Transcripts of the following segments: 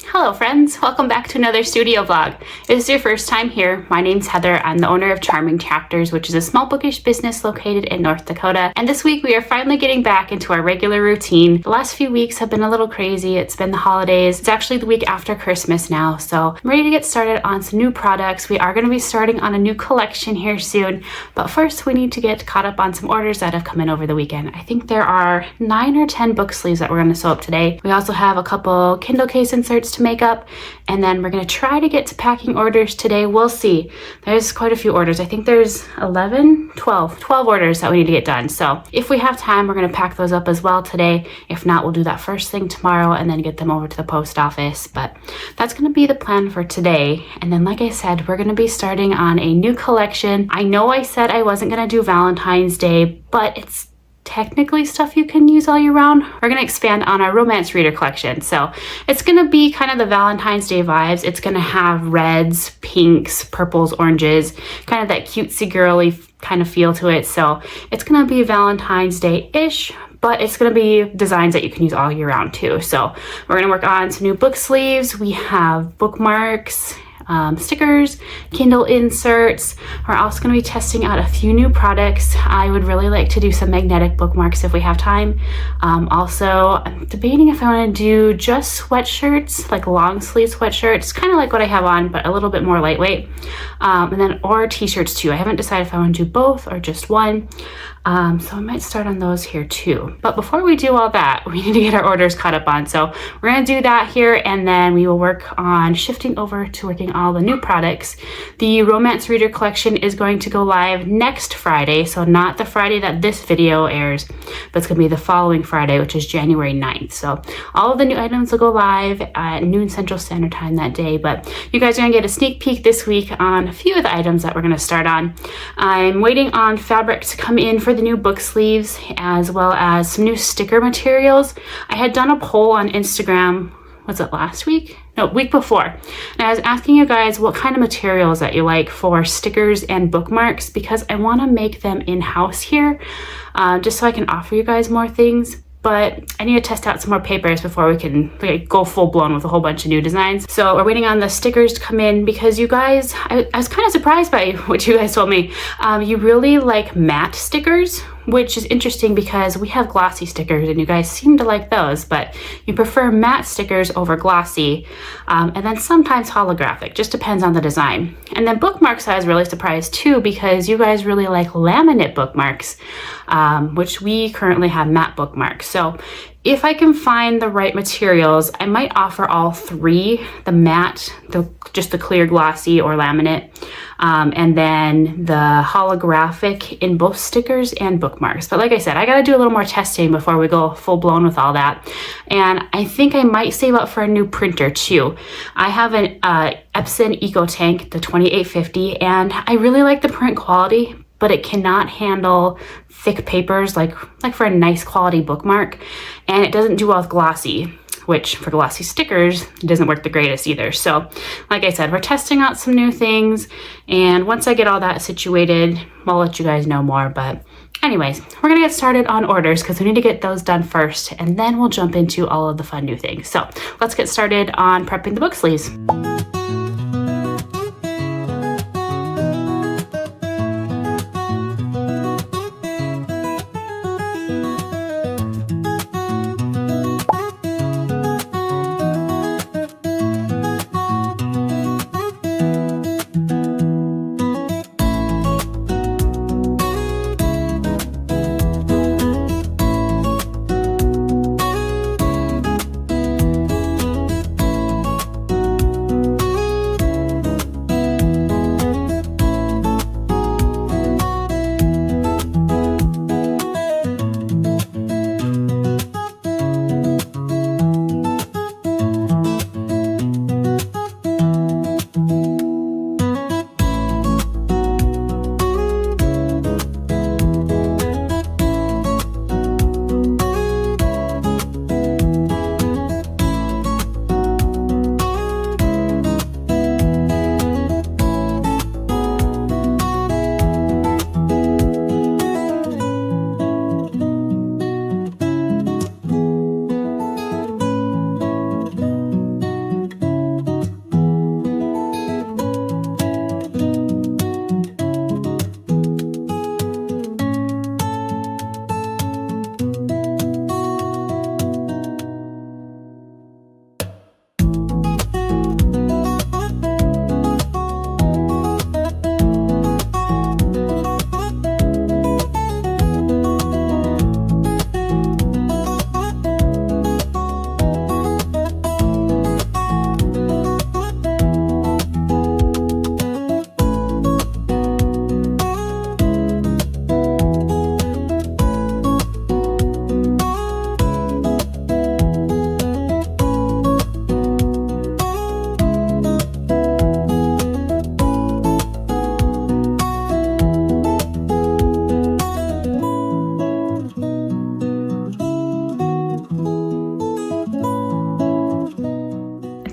Hello friends, welcome back to another studio vlog. If this is your first time here, my name's Heather. I'm the owner of Charming Chapters, which is a small bookish business located in North Dakota. And this week we are finally getting back into our regular routine. The last few weeks have been a little crazy. It's been the holidays. It's actually the week after Christmas now, so I'm ready to get started on some new products. We are going to be starting on a new collection here soon, but first we need to get caught up on some orders that have come in over the weekend. I think there are 9 or 10 book sleeves that we're going to sew up today. We also have a couple Kindle case inserts to make up, and then we're going to try to get to packing orders today. We'll see. There's quite a few orders. I think there's 12 orders that we need to get done. So if we have time, we're going to pack those up as well today. If not, we'll do that first thing tomorrow and then get them over to the post office. But that's going to be the plan for today. And then, like I said, we're going to be starting on a new collection. I know I said I wasn't going to do Valentine's Day, but it's technically stuff you can use all year round. We're going to expand on our romance reader collection. So it's going to be kind of the Valentine's Day vibes. It's going to have reds, pinks, purples, oranges, kind of that cutesy girly kind of feel to it. So it's going to be Valentine's Day-ish, but it's going to be designs that you can use all year round too. So we're going to work on some new book sleeves. We have bookmarks, stickers, Kindle inserts. We're also going to be testing out a few new products. I would really like to do some magnetic bookmarks if we have time. Also, I'm debating if I want to do just sweatshirts, like long sleeve sweatshirts, kind of like what I have on, but a little bit more lightweight. Or t-shirts too. I haven't decided if I want to do both or just one. So I might start on those here too. But before we do all that, we need to get our orders caught up on. So we're going to do that here, and then we will work on shifting over to working on all the new products. The romance reader collection is going to go live next Friday. So not the Friday that this video airs, but it's going to be the following Friday, which is January 9th. So all of the new items will go live at noon Central Standard Time that day. But you guys are going to get a sneak peek this week on a few of the items that we're going to start on. I'm waiting on fabric to come in for the new book sleeves, as well as some new sticker materials. I had done a poll on Instagram, was it last week? No, week before. And I was asking you guys what kind of materials that you like for stickers and bookmarks, because I want to make them in-house here, just so I can offer you guys more things. But I need to test out some more papers before we can go full blown with a whole bunch of new designs. So we're waiting on the stickers to come in, because you guys, I was kind of surprised by what you guys told me. You really like matte stickers, which is interesting because we have glossy stickers and you guys seem to like those, but you prefer matte stickers over glossy, and then sometimes holographic, just depends on the design. And then bookmarks, I was really surprised too, because you guys really like laminate bookmarks, which we currently have matte bookmarks. So if I can find the right materials, I might offer all three, the matte, just the clear glossy or laminate, and then the holographic in both stickers and bookmarks. But like I said, I got to do a little more testing before we go full blown with all that. And I think I might save up for a new printer too. I have an Epson EcoTank, the 2850, and I really like the print quality, but it cannot handle thick papers like for a nice quality bookmark, and it doesn't do well with glossy, which for glossy stickers, it doesn't work the greatest either. So like I said, we're testing out some new things, and once I get all that situated, I'll let you guys know more. But anyways, we're gonna get started on orders because we need to get those done first, and then we'll jump into all of the fun new things. So let's get started on prepping the book sleeves.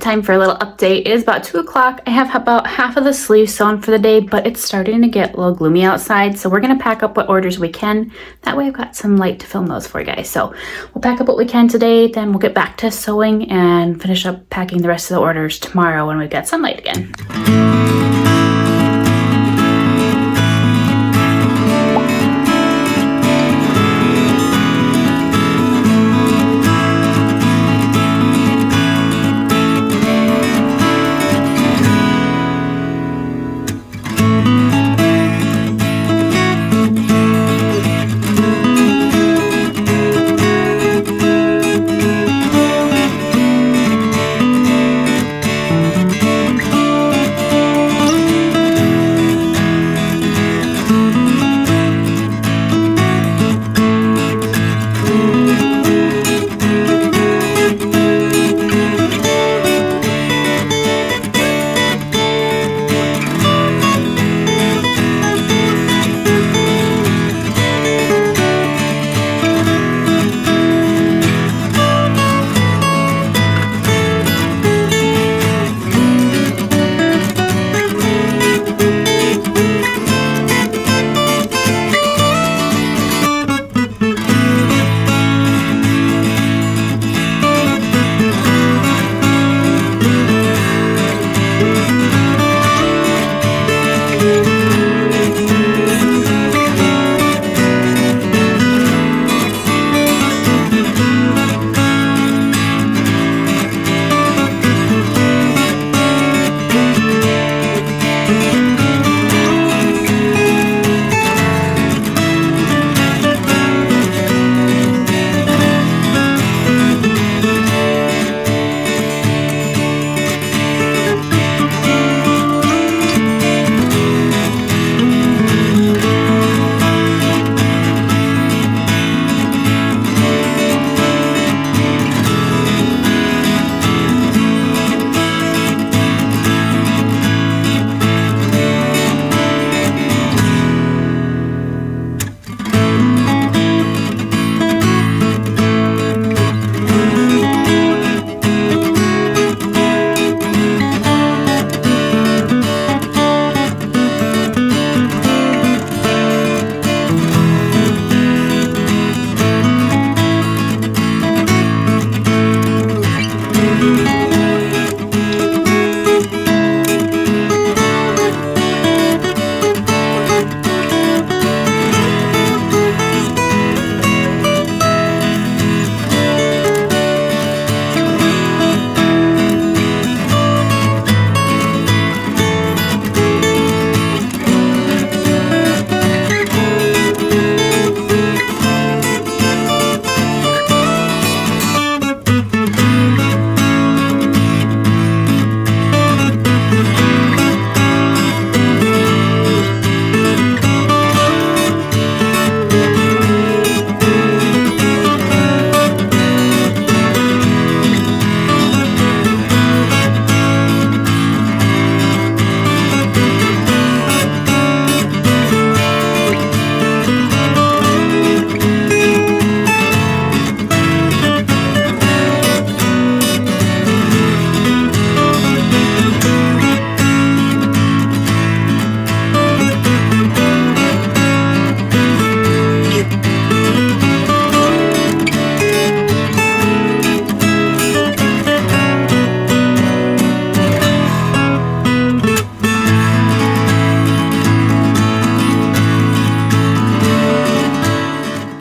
time for a little update. It is about 2 o'clock. I have about half of the sleeves sewn for the day, but it's starting to get a little gloomy outside, so we're gonna pack up what orders we can. That way I've got some light to film those for you guys. So we'll pack up what we can today, then we'll get back to sewing and finish up packing the rest of the orders tomorrow when we've got sunlight again.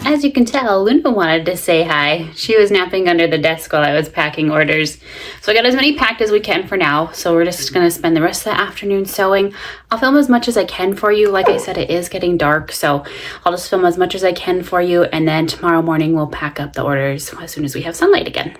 As you can tell, Luna wanted to say hi. She was napping under the desk while I was packing orders. So I got as many packed as we can for now. So we're just gonna spend the rest of the afternoon sewing. I'll film as much as I can for you. Like I said, it is getting dark, so I'll just film as much as I can for you. And then tomorrow morning we'll pack up the orders as soon as we have sunlight again.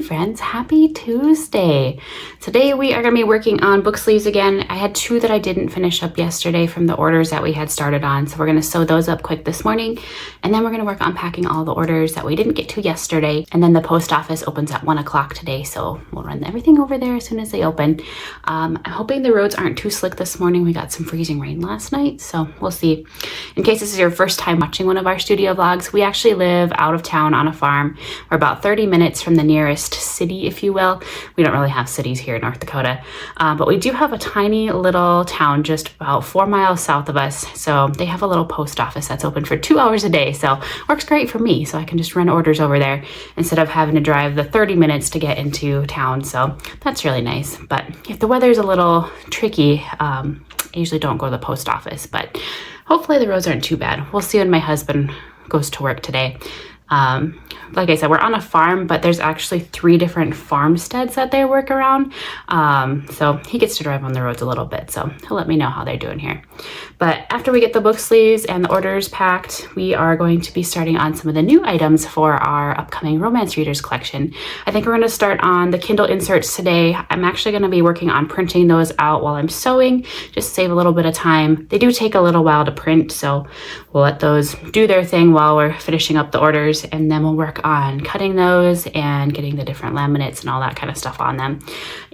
friends. Happy Tuesday. Today we are going to be working on book sleeves again. I had two that I didn't finish up yesterday from the orders that we had started on. So we're going to sew those up quick this morning. And then we're going to work on packing all the orders that we didn't get to yesterday. And then the post office opens at 1 o'clock today. So we'll run everything over there as soon as they open. I'm hoping the roads aren't too slick this morning. We got some freezing rain last night. So we'll see. In case this is your first time watching one of our studio vlogs, we actually live out of town on a farm. We're about 30 minutes from the nearest city, if you will. We don't really have cities here in North Dakota, but we do have a tiny little town just about 4 miles south of us. So they have a little post office that's open for 2 hours a day. So works great for me. So I can just run orders over there instead of having to drive the 30 minutes to get into town. So that's really nice. But if the weather's a little tricky, I usually don't go to the post office, but hopefully the roads aren't too bad. We'll see when my husband goes to work today. Like I said, we're on a farm, but there's actually 3 different farmsteads that they work around. So he gets to drive on the roads a little bit. So he'll let me know how they're doing here. But after we get the book sleeves and the orders packed, we are going to be starting on some of the new items for our upcoming romance readers collection. I think we're going to start on the Kindle inserts today. I'm actually going to be working on printing those out while I'm sewing, just save a little bit of time. They do take a little while to print, so we'll let those do their thing while we're finishing up the orders, and then we'll work on cutting those and getting the different laminates and all that kind of stuff on them.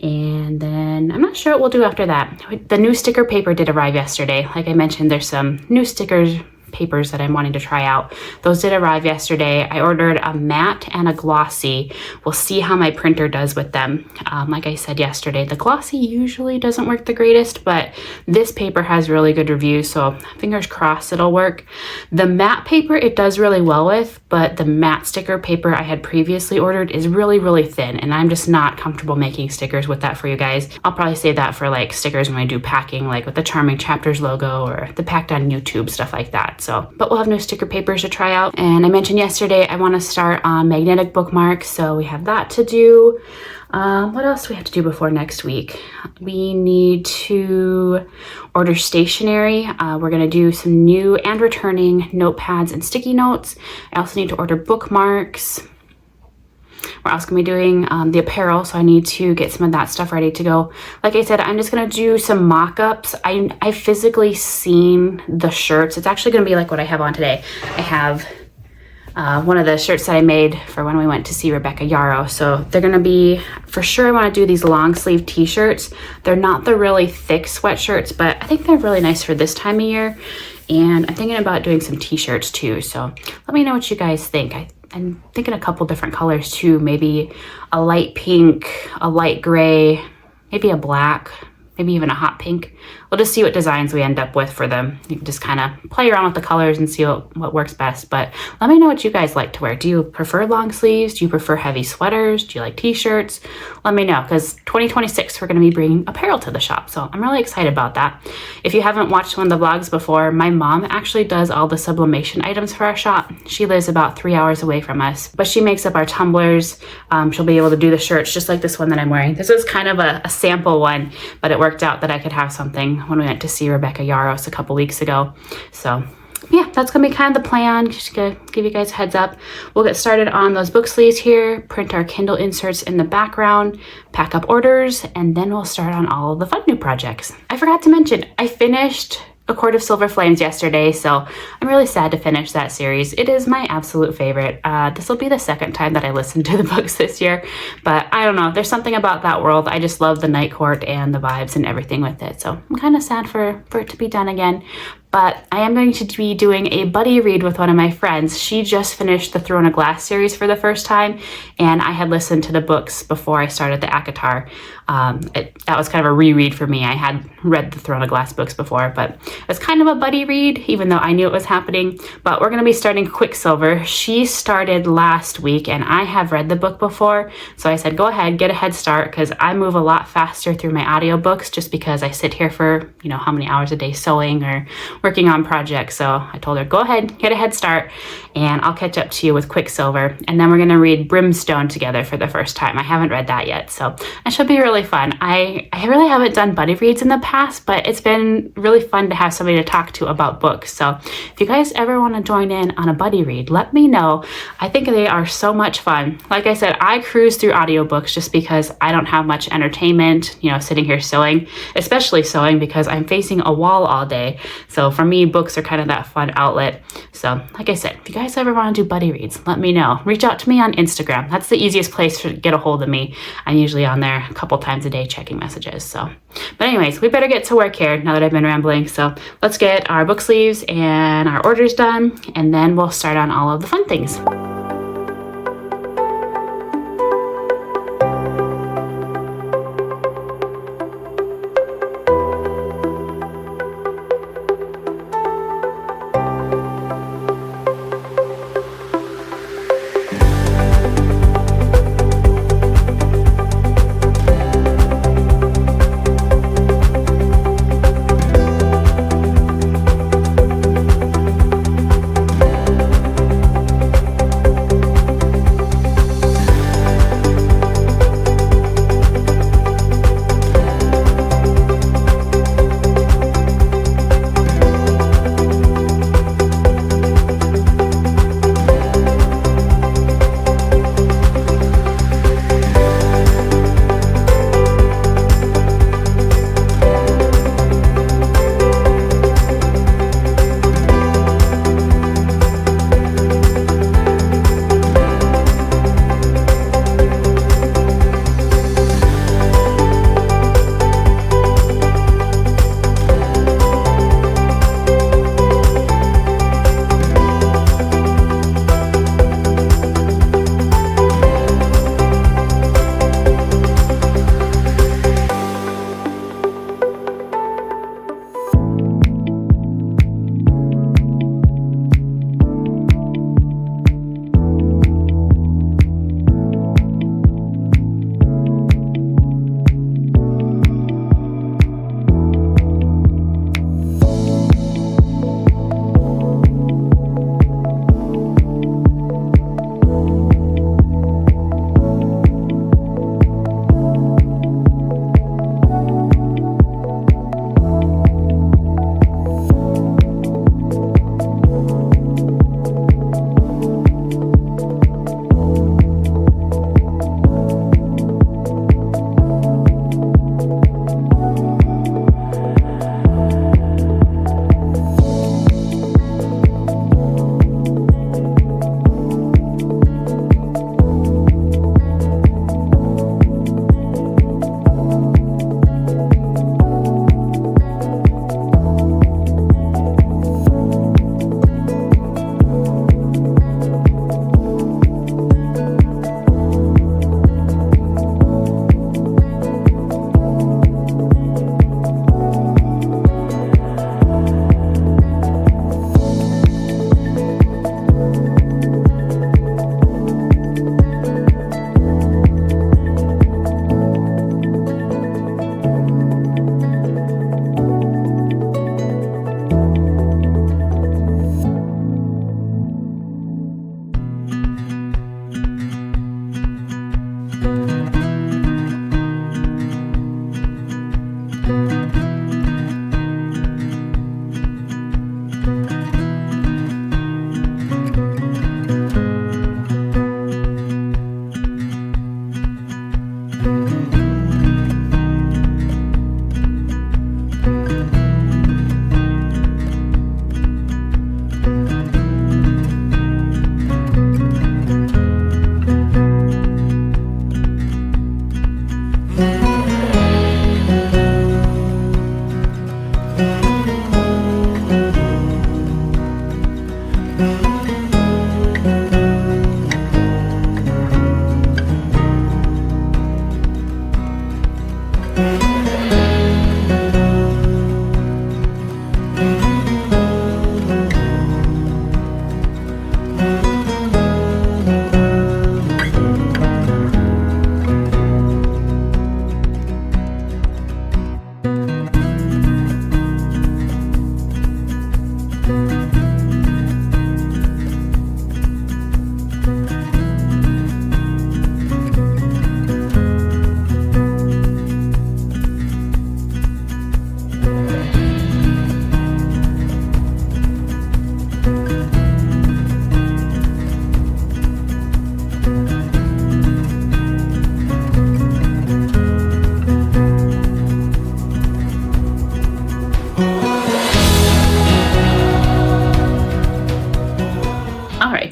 And then I'm not sure what we'll do after that. The new sticker paper did arrive yesterday. Like I mentioned, there's some new stickers papers that I'm wanting to try out. Those did arrive yesterday. I ordered a matte and a glossy. We'll see how my printer does with them. Like I said yesterday, the glossy usually doesn't work the greatest, but this paper has really good reviews, so fingers crossed it'll work. The matte paper it does really well with, but the matte sticker paper I had previously ordered is really, really thin, and I'm just not comfortable making stickers with that for you guys. I'll probably save that for like stickers when I do packing, like with the Charming Chapters logo or the Packed on YouTube, stuff like that. So, but we'll have new sticker papers to try out. And I mentioned yesterday, I want to start on magnetic bookmarks. So we have that to do. What else do we have to do before next week? We need to order stationery. We're going to do some new and returning notepads and sticky notes. I also need to order bookmarks. We're also going to be doing the apparel, so I need to get some of that stuff ready to go. Like I said, I'm just going to do some mock-ups. I've physically seen the shirts. It's actually going to be like what I have on today. I have one of the shirts that I made for when we went to see Rebecca Yarrow. So they're going to be, for sure I want to do these long sleeve t-shirts. They're not the really thick sweatshirts, but I think they're really nice for this time of year. And I'm thinking about doing some t-shirts too. So let me know what you guys think. I'm thinking a couple different colors too. Maybe a light pink, a light gray, maybe a black, maybe even a hot pink. We'll just see what designs we end up with for them. You can just kind of play around with the colors and see what works best. But let me know what you guys like to wear. Do you prefer long sleeves? Do you prefer heavy sweaters? Do you like t-shirts? Let me know, because 2026, we're going to be bringing apparel to the shop. So I'm really excited about that. If you haven't watched one of the vlogs before, my mom actually does all the sublimation items for our shop. She lives about 3 hours away from us, but she makes up our tumblers. She'll be able to do the shirts just like this one that I'm wearing. This is kind of a sample one, but it worked out that I could have something when we went to see Rebecca Yarrow a couple weeks ago. So yeah, that's gonna be kind of the plan. Just to give you guys a heads up. We'll get started on those book sleeves here, print our Kindle inserts in the background, pack up orders, and then we'll start on all of the fun new projects. I forgot to mention, I finished A Court of Silver Flames yesterday, so I'm really sad to finish that series. It is my absolute favorite. This will be the second time that I listened to the books this year, but I don't know. There's something about that world. I just love the Night Court and the vibes and everything with it, so I'm kind of sad for it to be done again. But I am going to be doing a buddy read with one of my friends. She just finished the Throne of Glass series for the first time, and I had listened to the books before I started the ACOTAR. That was kind of a reread for me. I had read the Throne of Glass books before, but it's kind of a buddy read, even though I knew it was happening. But we're going to be starting Quicksilver. She started last week, and I have read the book before, so I said, go ahead, get a head start, because I move a lot faster through my audiobooks just because I sit here for, how many hours a day sewing or working on projects. So I told her, go ahead, get a head start, and I'll catch up to you with Quicksilver. And then we're going to read Brimstone together for the first time. I haven't read that yet, so it should be really fun. I really haven't done buddy reads in the past, but it's been really fun to have somebody to talk to about books. So if you guys ever want to join in on a buddy read, let me know. I think they are so much fun. Like I said, I cruise through audiobooks just because I don't have much entertainment, sitting here sewing, especially sewing because I'm facing a wall all day. So for me, books are kind of that fun outlet. So like I said, if you guys ever want to do buddy reads, let me know. Reach out to me on Instagram. That's the easiest place to get a hold of me. I'm usually on there a couple times a day checking messages. So, but anyways, we better get to work here now that I've been rambling. So let's get our book sleeves and our orders done, and then we'll start on all of the fun things.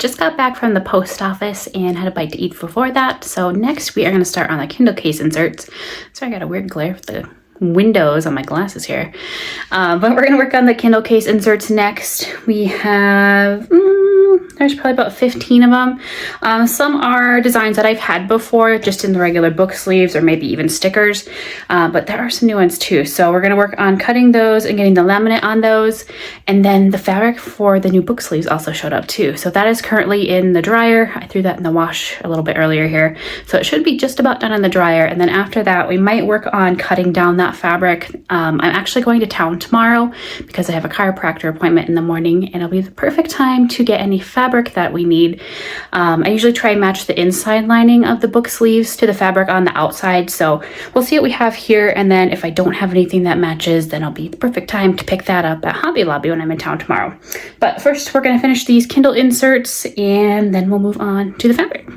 just got back from the post office and had a bite to eat before that. So next we are going to start on the Kindle case inserts. Sorry, I got a weird glare with the windows on my glasses here. But we're going to work on the Kindle case inserts next. We have, there's probably about 15 of them. Some are designs that I've had before, just in the regular book sleeves or maybe even stickers. But there are some new ones too. So we're going to work on cutting those and getting the laminate on those. And then the fabric for the new book sleeves also showed up too. So that is currently in the dryer. I threw that in the wash a little bit earlier here. So it should be just about done in the dryer. And then after that, we might work on cutting down that fabric. I'm actually going to town tomorrow because I have a chiropractor appointment in the morning, and it'll be the perfect time to get any fabric that we need. I usually try and match the inside lining of the book sleeves to the fabric on the outside. So we'll see what we have here. And then if I don't have anything that matches, then it'll be the perfect time to pick that up at Hobby Lobby when I'm in town tomorrow. But first we're going to finish these Kindle inserts and then we'll move on to the fabric.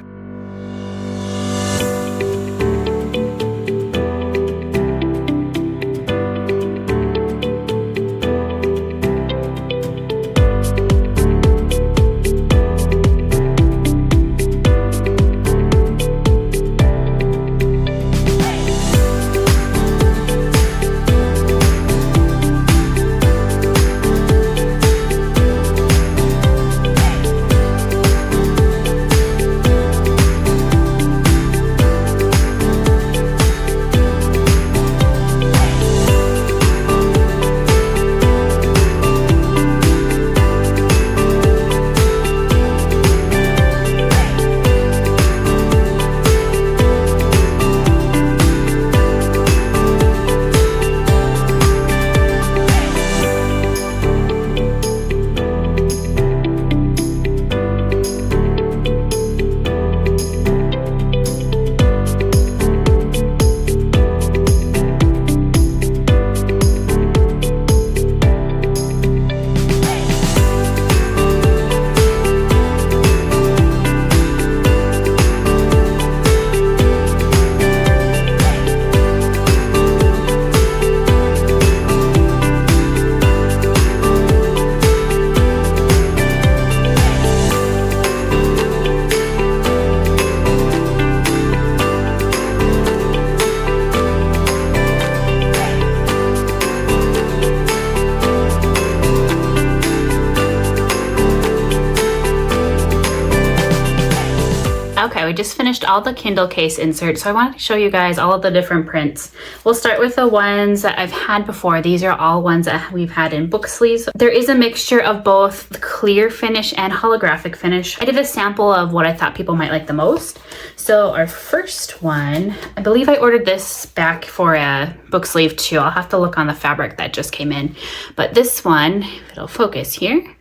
Okay, we just finished all the Kindle case inserts, so I wanted to show you guys all of the different prints. We'll start with the ones that I've had before. These are all ones that we've had in book sleeves. There is a mixture of both the clear finish and holographic finish. I did a sample of what I thought people might like the most. So our first one, I believe I ordered this back for a book sleeve too. I'll have to look on the fabric that just came in. But this one, if it'll focus here,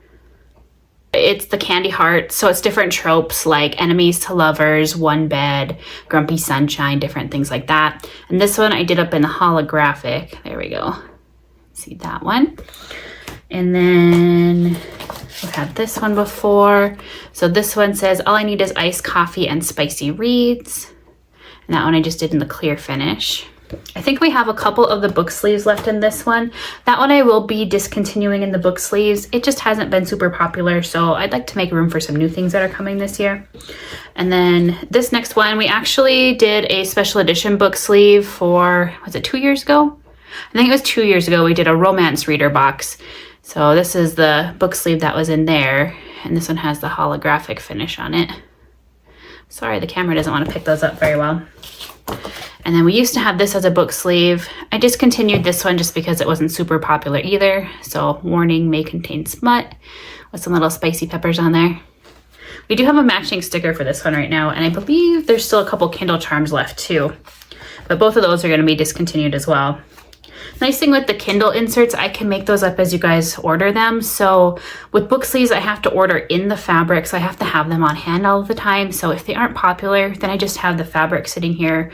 it's the candy heart, so it's different tropes like enemies to lovers, one bed, grumpy sunshine, different things like that. And this one I did up in the holographic. There we go. See that one? And then we've had this one before. So this one says, all I need is iced coffee and spicy reeds. And that one I just did in the clear finish. I think we have a couple of the book sleeves left in this one. That one I will be discontinuing in the book sleeves. It just hasn't been super popular, so I'd like to make room for some new things that are coming this year. And then this next one, we actually did a special edition book sleeve for, was it 2 years ago? I think it was 2 years ago. We did a romance reader box. So this is the book sleeve that was in there, and this one has the holographic finish on it. Sorry, the camera doesn't want to pick those up very well. And then we used to have this as a book sleeve. I discontinued this one just because it wasn't super popular either. So warning, may contain smut, with some little spicy peppers on there. We do have a matching sticker for this one right now, and I believe there's still a couple Kindle charms left too. But both of those are going to be discontinued as well. Nice thing with the Kindle inserts, I can make those up as you guys order them. So with book sleeves, I have to order in the fabric, so I have to have them on hand all the time. So if they aren't popular, then I just have the fabric sitting here,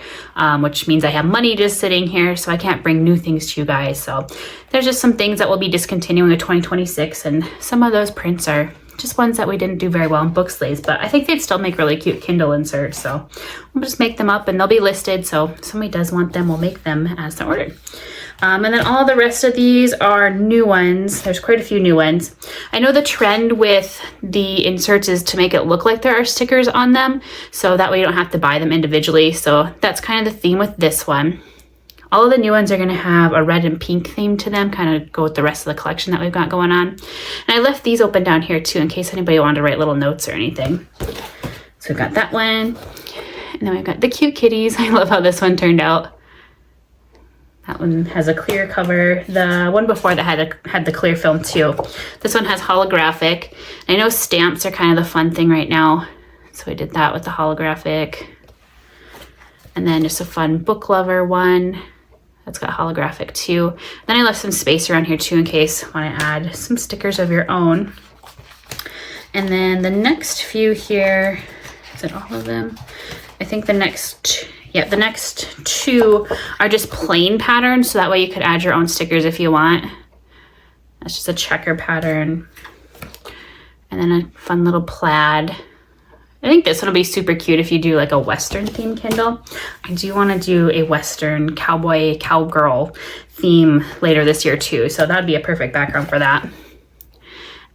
which means I have money just sitting here, so I can't bring new things to you guys. So there's just some things that we'll be discontinuing in 2026, and some of those prints are just ones that we didn't do very well in book sleeves, but I think they'd still make really cute Kindle inserts. So we'll just make them up and they'll be listed. So if somebody does want them, we'll make them as they're ordered. And then all the rest of these are new ones. There's quite a few new ones. I know the trend with the inserts is to make it look like there are stickers on them, so that way you don't have to buy them individually. So that's kind of the theme with this one. All of the new ones are going to have a red and pink theme to them, kind of go with the rest of the collection that we've got going on. And I left these open down here too in case anybody wanted to write little notes or anything. So we've got that one. And then we've got the cute kitties. I love how this one turned out. That one has a clear cover. The one before that had the clear film too. This one has holographic. I know stamps are kind of the fun thing right now, so I did that with the holographic. And then just a fun book lover one that's got holographic too. Then I left some space around here too in case you want to add some stickers of your own. And then the next few here, is it all of them? I think the next two are just plain patterns, so that way you could add your own stickers if you want. That's just a checker pattern. And then a fun little plaid. I think this one will be super cute if you do like a Western themed Kindle. I do want to do a Western cowboy, cowgirl theme later this year too, so that'd be a perfect background for that.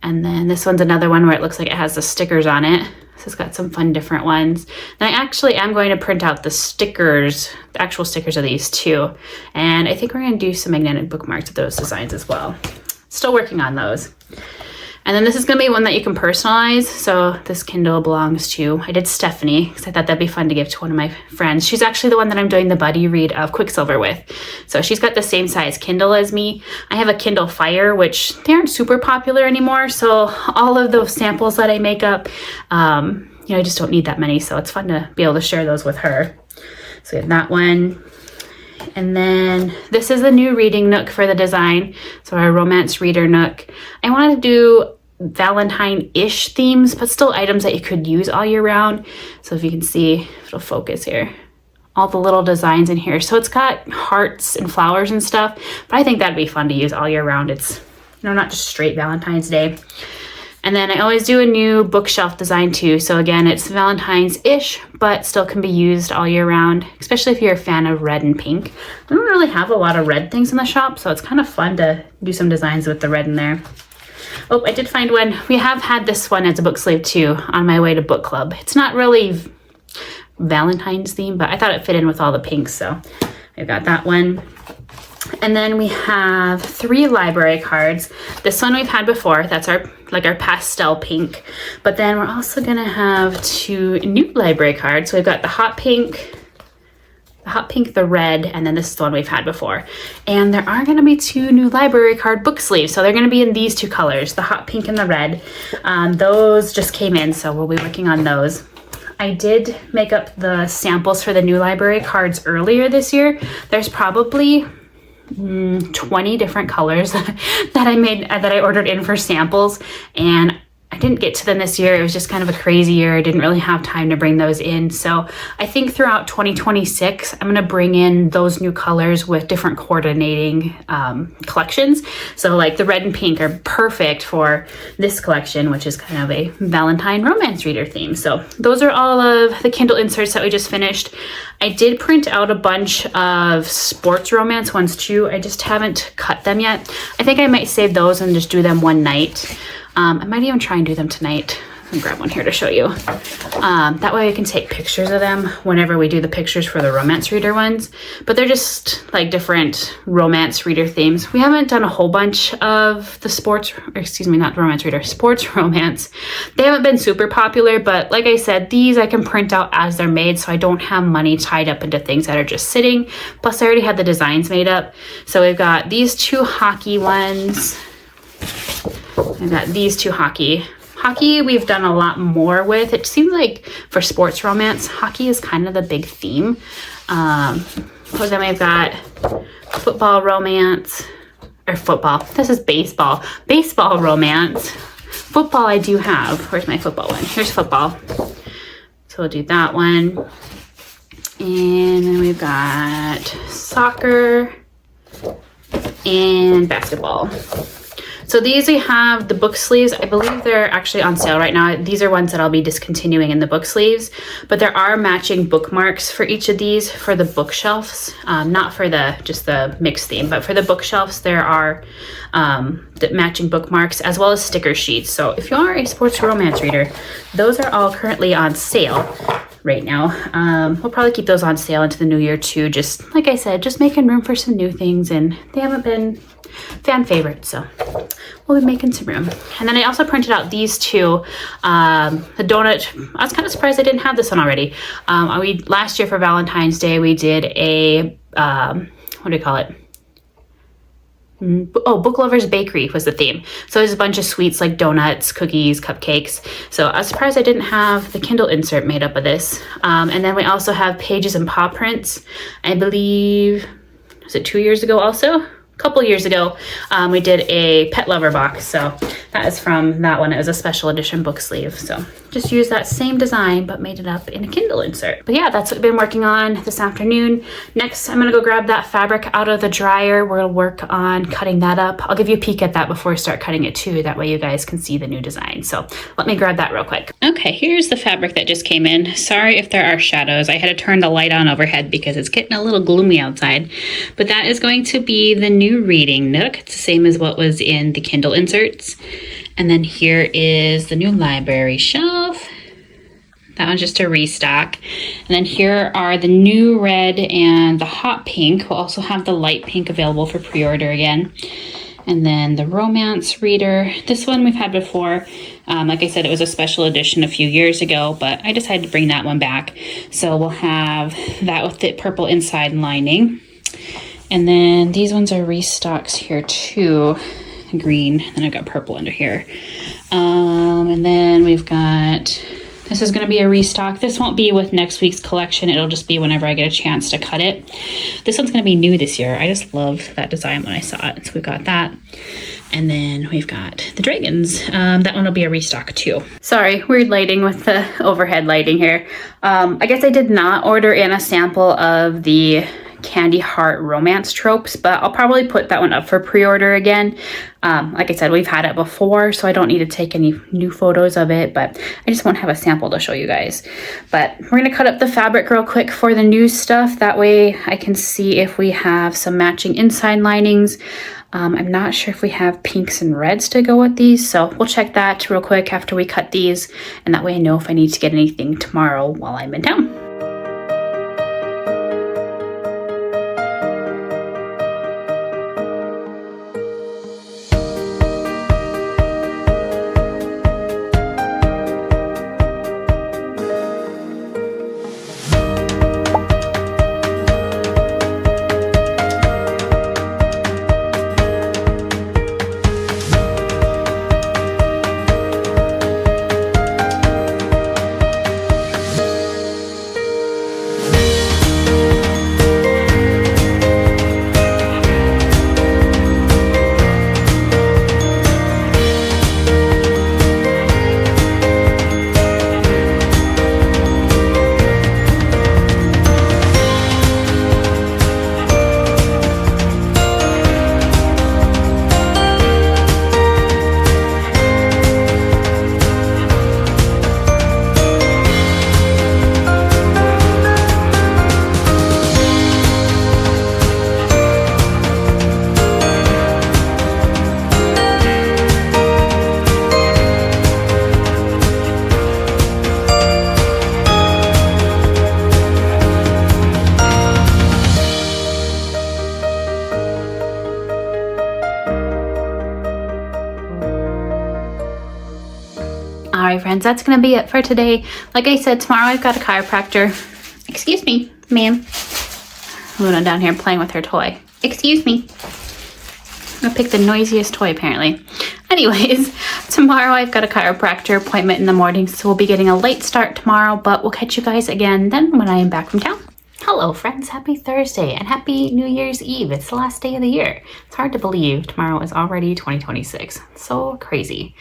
And then this one's another one where it looks like it has the stickers on it. So it's got some fun different ones. And I actually am going to print out the stickers, the actual stickers of these too. And I think we're going to do some magnetic bookmarks of those designs as well. Still working on those. And then this is going to be one that you can personalize. So this Kindle belongs to, I did Stephanie, because I thought that'd be fun to give to one of my friends. She's actually the one that I'm doing the buddy read of Quicksilver with. So she's got the same size Kindle as me. I have a Kindle Fire, which they aren't super popular anymore. So all of those samples that I make up, I just don't need that many. So it's fun to be able to share those with her. So we have that one. And then this is the new reading nook for the design. So our romance reader nook. I wanted to do Valentine-ish themes, but still items that you could use all year round. So if you can see, if it'll focus here, all the little designs in here. So it's got hearts and flowers and stuff, but I think that'd be fun to use all year round. It's, not just straight Valentine's Day. And then I always do a new bookshelf design too. So again, it's Valentine's-ish, but still can be used all year round, especially if you're a fan of red and pink. I don't really have a lot of red things in the shop, so it's kind of fun to do some designs with the red in there. Oh, I did find one. We have had this one as a book sleeve too on my way to book club. It's not really Valentine's theme, but I thought it fit in with all the pinks, so I've got that one. And then we have 3 library cards. This one we've had before. That's our pastel pink. But then we're also gonna have 2 new library cards. So we've got the hot pink, the red, and then this is the one we've had before. And there are gonna be 2 new library card book sleeves. So they're gonna be in these 2 colors, the hot pink and the red. Those just came in, so we'll be working on those. I did make up the samples for the new library cards earlier this year. There's probably 20 different colors that I ordered in for samples, and I didn't get to them this year. It was just kind of a crazy year. I didn't really have time to bring those in. So I think throughout 2026, I'm going to bring in those new colors with different coordinating collections. So like the red and pink are perfect for this collection, which is kind of a Valentine romance reader theme. So those are all of the Kindle inserts that we just finished. I did print out a bunch of sports romance ones too. I just haven't cut them yet. I think I might save those and just do them one night. I might even try and do them tonight. I'll grab one here to show you. That way I can take pictures of them whenever we do the pictures for the romance reader ones. But they're just like different romance reader themes. We haven't done a whole bunch of the sports romance. They haven't been super popular, but like I said, these I can print out as they're made, so I don't have money tied up into things that are just sitting. Plus I already had the designs made up. So we've got these 2 hockey ones. I've got these 2 hockey. Hockey we've done a lot more with. It seems like for sports romance, hockey is kind of the big theme. Then we've got football romance, or football. This is baseball. Baseball romance. Football I do have. Where's my football one? Here's football. So we'll do that one. And then we've got soccer and basketball. So these we have the book sleeves. I believe they're actually on sale right now. These are ones that I'll be discontinuing in the book sleeves, but there are matching bookmarks for each of these for the bookshelves. Not for just the mixed theme, but for the bookshelves there are the matching bookmarks as well as sticker sheets. So if you are a sports romance reader, those are all currently on sale right now. We'll probably keep those on sale into the new year too. Just like I said, just making room for some new things, and they haven't been fan favorites, so we'll be making some room. And then I also printed out these two, the donut. I was kind of surprised I didn't have this one already. Last year for Valentine's Day we did a what do you call it? Book Lovers Bakery was the theme. So there's a bunch of sweets like donuts, cookies, cupcakes. So I was surprised I didn't have the Kindle insert made up of this. And then we also have pages and paw prints. I believe, was it 2 years ago also? A couple years ago, we did a pet lover box. So that is from that one. It was a special edition book sleeve. So just used that same design, but made it up in a Kindle insert. But yeah, that's what I've been working on this afternoon. Next, I'm gonna go grab that fabric out of the dryer. We'll work on cutting that up. I'll give you a peek at that before I start cutting it too. That way you guys can see the new design. So let me grab that real quick. Okay, here's the fabric that just came in. Sorry if there are shadows. I had to turn the light on overhead because it's getting a little gloomy outside. But that is going to be the new reading nook. It's the same as what was in the Kindle inserts. And then here is the new library shelf. That one's just a restock. And then here are the new red and the hot pink. We'll also have the light pink available for pre-order again. And then the romance reader. This one we've had before. Like I said, it was a special edition a few years ago, but I decided to bring that one back. So we'll have that with the purple inside lining. And then these ones are restocks here too. Green, and I've got purple under here. And then we've got, this is going to be a restock. This won't be with next week's collection. It'll just be whenever I get a chance to cut it. This one's going to be new this year. I just love that design when I saw it. So we've got that. And then we've got the dragons. That one will be a restock too. Sorry, weird lighting with the overhead lighting here. I guess I did not order in a sample of the Candy Heart romance tropes, but I'll probably put that one up for pre-order again. Like I said, we've had it before, so I don't need to take any new photos of it, but I just won't have a sample to show you guys. But we're gonna cut up the fabric real quick for the new stuff. That way I can see if we have some matching inside linings. I'm not sure if we have pinks and reds to go with these, so we'll check that real quick after we cut these, and that way I know if I need to get anything tomorrow while I'm in town. Alright friends, that's going to be it for today. Like I said, tomorrow I've got a chiropractor. Excuse me, ma'am. Luna down here playing with her toy. Excuse me. I'm going to pick the noisiest toy apparently. Anyways, tomorrow I've got a chiropractor appointment in the morning, so we'll be getting a late start tomorrow, but we'll catch you guys again then when I am back from town. Hello friends, happy Thursday and happy New Year's Eve. It's the last day of the year. It's hard to believe tomorrow is already 2026. So crazy.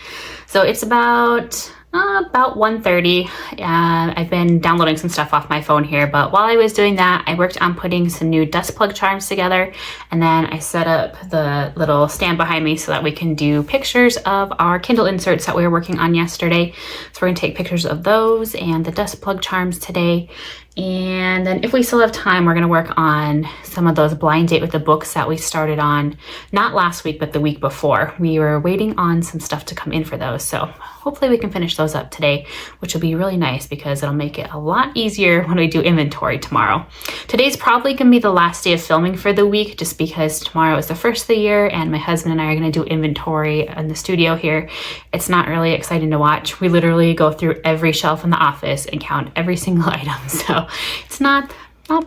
So it's about About 1:30. I've been downloading some stuff off my phone here, but while I was doing that, I worked on putting some new dust plug charms together, and then I set up the little stand behind me so that we can do pictures of our Kindle inserts that we were working on yesterday. So we're gonna take pictures of those and the dust plug charms today. And then if we still have time, we're gonna work on some of those blind date with the books that we started on, not last week, but the week before. We were waiting on some stuff to come in for those. So hopefully we can finish those up today, which will be really nice because it'll make it a lot easier when we do inventory tomorrow. Today's probably gonna be the last day of filming for the week, just because tomorrow is the first of the year and my husband and I are gonna do inventory in the studio here. It's not really exciting to watch. We literally go through every shelf in the office and count every single item. So it's not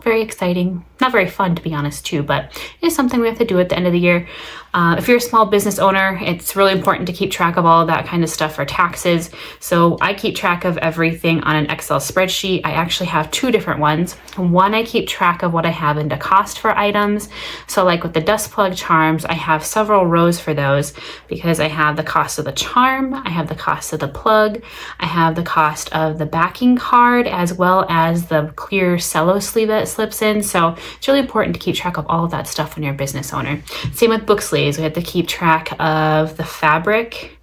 very exciting, not very fun to be honest too, but it's something we have to do at the end of the year. If you're a small business owner, it's really important to keep track of all of that kind of stuff for taxes. So I keep track of everything on an Excel spreadsheet. I actually have two different ones. One, I keep track of what I have into cost for items. So like with the dust plug charms, I have several rows for those because I have the cost of the charm, I have the cost of the plug, I have the cost of the backing card, as well as the clear cello sleeve that slips in. So it's really important to keep track of all of that stuff when you're a business owner. Same with book sleeves. We have to keep track of the fabric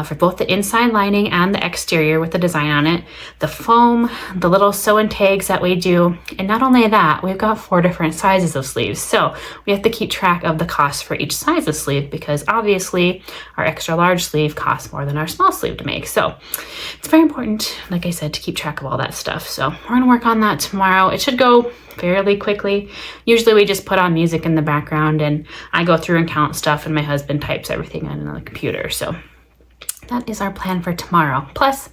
for both the inside lining and the exterior with the design on it, the foam, the little sew-in tags that we do, and not only that, we've got 4 different sizes of sleeves. So we have to keep track of the cost for each size of sleeve because obviously our extra large sleeve costs more than our small sleeve to make. So it's very important, like I said, to keep track of all that stuff. So we're gonna work on that tomorrow. It should go fairly quickly. Usually we just put on music in the background and I go through and count stuff and my husband types everything on the computer. So that is our plan for tomorrow. Plus,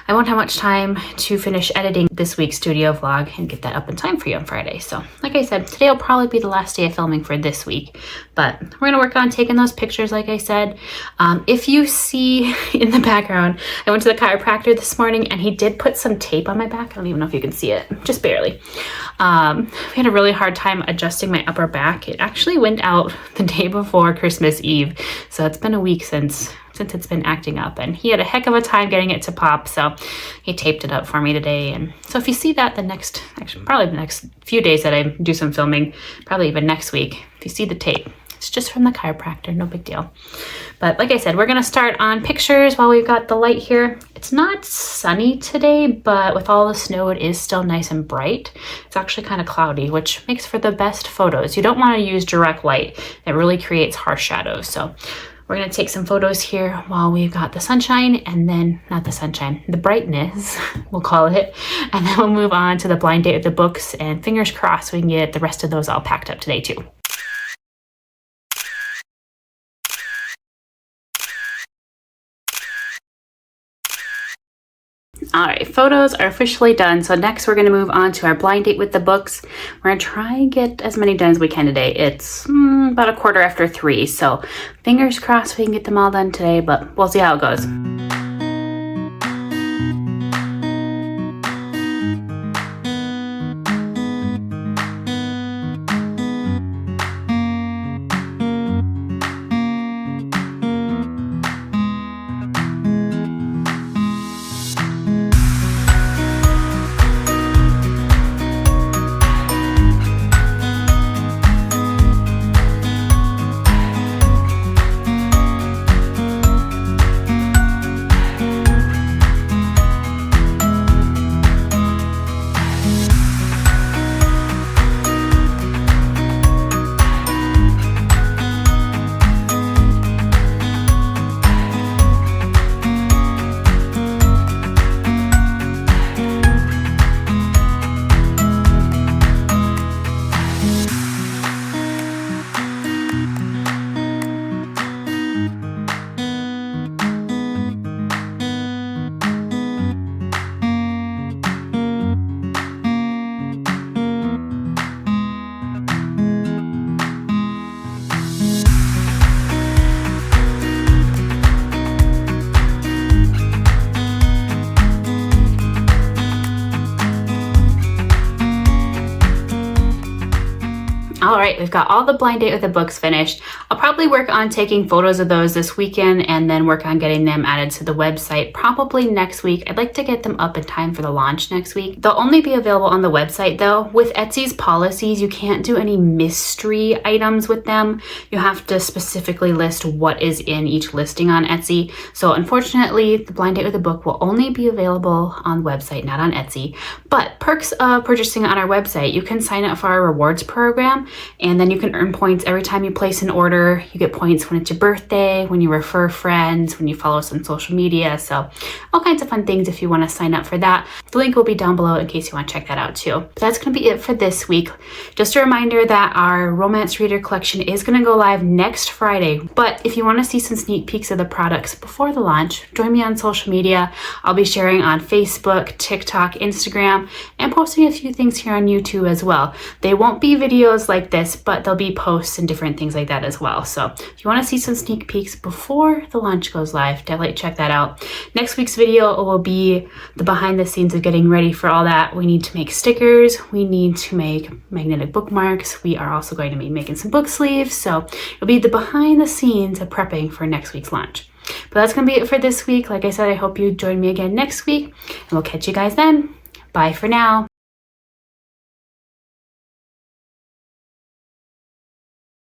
I won't have much time to finish editing this week's studio vlog and get that up in time for you on Friday. So like I said, today will probably be the last day of filming for this week, but we're gonna work on taking those pictures like I said. If you see in the background, I went to the chiropractor this morning and he did put some tape on my back. I don't even know if you can see it, just barely. We had a really hard time adjusting my upper back. It actually went out the day before Christmas Eve. So it's been a week since it's been acting up, and he had a heck of a time getting it to pop, so he taped it up for me today. And so if you see that probably the next few days that I do some filming, probably even next week, if you see the tape, it's just from the chiropractor, no big deal. But like I said, we're gonna start on pictures while we've got the light here. It's not sunny today, but with all the snow, it is still nice and bright. It's actually kind of cloudy, which makes for the best photos. You don't wanna use direct light. It really creates harsh shadows. So we're gonna take some photos here while we've got the sunshine, and then, not the sunshine, the brightness, we'll call it. And then we'll move on to the blind date with the books, and fingers crossed we can get the rest of those all packed up today too. All right, photos are officially done. So next we're gonna move on to our blind date with the books. We're gonna try and get as many done as we can today. It's about 3:15, so fingers crossed we can get them all done today, but we'll see how it goes. right, we've got all the blind date with the books finished. I'll probably work on taking photos of those this weekend and then work on getting them added to the website probably next week. I'd like to get them up in time for the launch next week. They'll only be available on the website though. With Etsy's policies, you can't do any mystery items with them. You have to specifically list what is in each listing on Etsy. So unfortunately, the blind date with the book will only be available on the website, not on Etsy. But perks of purchasing on our website, you can sign up for our rewards program, and then you can earn points every time you place an order. You get points when it's your birthday, when you refer friends, when you follow us on social media. So all kinds of fun things if you want to sign up for that. The link will be down below in case you want to check that out too. But that's going to be it for this week. Just a reminder that our romance reader collection is going to go live next Friday. But if you want to see some sneak peeks of the products before the launch, join me on social media. I'll be sharing on Facebook, TikTok, Instagram, and posting a few things here on YouTube as well. They won't be videos like this, but there'll be posts and different things like that as well. So if you want to see some sneak peeks before the launch goes live, definitely check that out. Next week's video will be the behind the scenes of getting ready for all that. We need to make stickers. We need to make magnetic bookmarks. We are also going to be making some book sleeves. So it'll be the behind the scenes of prepping for next week's launch. But that's going to be it for this week. Like I said, I hope you join me again next week, and we'll catch you guys then. Bye for now.